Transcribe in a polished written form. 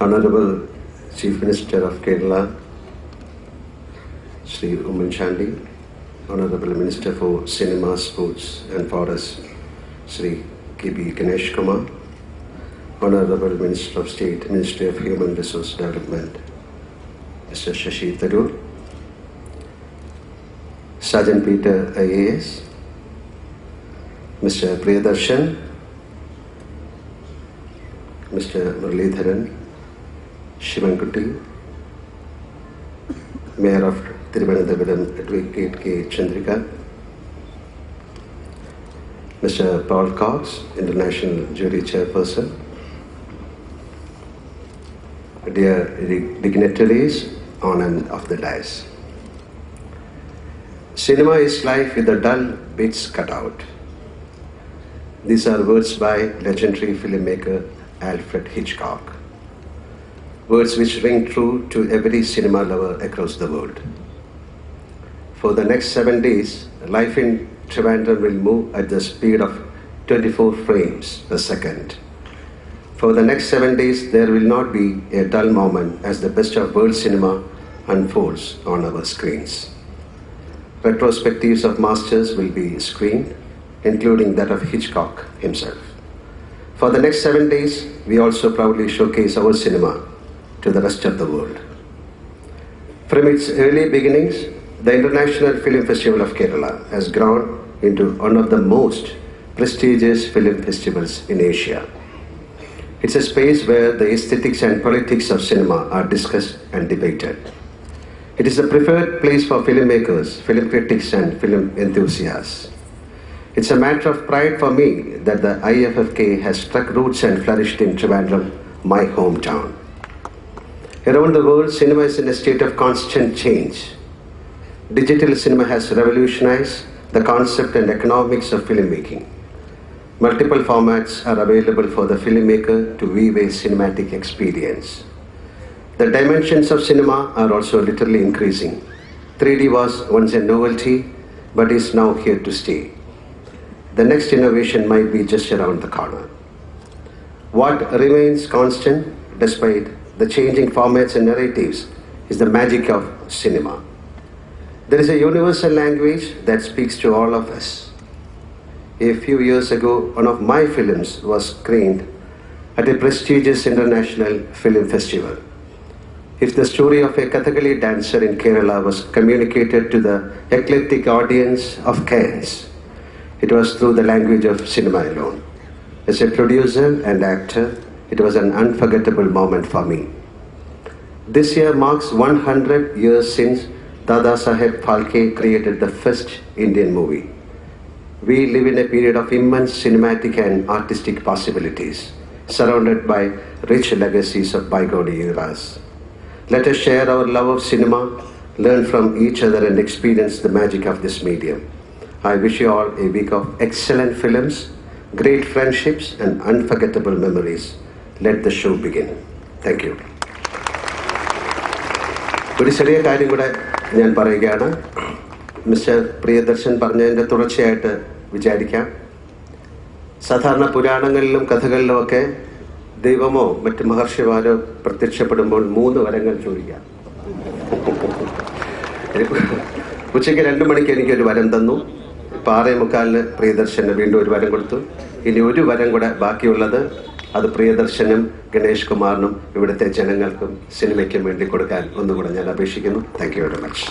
Honorable Chief Minister of Kerala, Sri Oommen Chandy, Honorable Minister for Cinema, Sports and Forests, Sri K.B. Ganesh Kumar, Honorable Minister of State, Ministry of Human Resource Development, Mr. Shashi Tharoor, Sergeant Peter IAS, Mr. Priyadarshan, Mr. Muralidharan, Shivankutti, Mayor of Thiruvananthapuram, Advocate K. Chandrika, Mr. Paul Cox, International Jury Chairperson, dear dignitaries on and off the dais. Cinema is life with the dull bits cut out. These are words by legendary filmmaker Alfred Hitchcock. Words which ring true to every cinema lover across the world. For the next 7 days, life in Trivandrum will move at the speed of 24 frames per second. For the next 7 days, there will not be a dull moment as the best of world cinema unfolds on our screens. Retrospectives of masters will be screened, including that of Hitchcock himself. For the next 7 days, we also proudly showcase our cinema to the rest of the world. From its early beginnings, the International Film Festival of Kerala has grown into one of the most prestigious film festivals in Asia. It's a space where the aesthetics and politics of cinema are discussed and debated. It is a preferred place for filmmakers, film critics, and film enthusiasts. It's a matter of pride for me that the IFFK has struck roots and flourished in Trivandrum, my hometown. Around the world, cinema is in a state of constant change. Digital cinema has revolutionized the concept and economics of filmmaking. Multiple formats are available for the filmmaker to weave a cinematic experience. The dimensions of cinema are also literally increasing. 3D was once a novelty, but is now here to stay. The next innovation might be just around the corner. What remains constant, despite the changing formats and narratives, is the magic of cinema. There is a universal language that speaks to all of us. A few years ago, one of my films was screened at a prestigious international film festival. If the story of a Kathakali dancer in Kerala was communicated to the eclectic audience of Cairns, it was through the language of cinema alone. As a producer and actor, it was an unforgettable moment for me. This year marks 100 years since Dada Saheb Phalke created the first Indian movie. We live in a period of immense cinematic and artistic possibilities, surrounded by rich legacies of bygone eras. Let us share our love of cinema, learn from each other, and experience the magic of this medium. I wish you all a week of excellent films, great friendships, and unforgettable memories. Let the show begin. Thank you. ഒരു ചെറിയ കാര്യം കൂടെ ഞാൻ പറയുകയാണ്. Mister Priyadarshan പറഞ്ഞതിൻ്റെ തുടർച്ചയായിട്ട് വിചാരിക്കാം. സാധാരണ പുരാണങ്ങളിലും കഥകളിലുമൊക്കെ ദൈവമോ മറ്റ് മഹർഷിമാരോ പ്രത്യക്ഷപ്പെടുമ്പോൾ 3 വരങ്ങൾ ചോദിക്കാം. ഉച്ചയ്ക്ക് 2 മണിക്ക് എനിക്കൊരു വരം തന്നു. 6:45 പ്രിയദർശന് വീണ്ടും ഒരു വരം കൊടുത്തു. ഇനി ഒരു വരം കൂടെ ബാക്കിയുള്ളത് അത് പ്രിയദർശനും ഗണേഷ് കുമാറിനും ഇവിടുത്തെ ജനങ്ങൾക്കും സിനിമയ്ക്കും വേണ്ടി കൊടുക്കാൻ ഒന്നുകൂടെ ഞാൻ അപേക്ഷിക്കുന്നു. Thank you very much.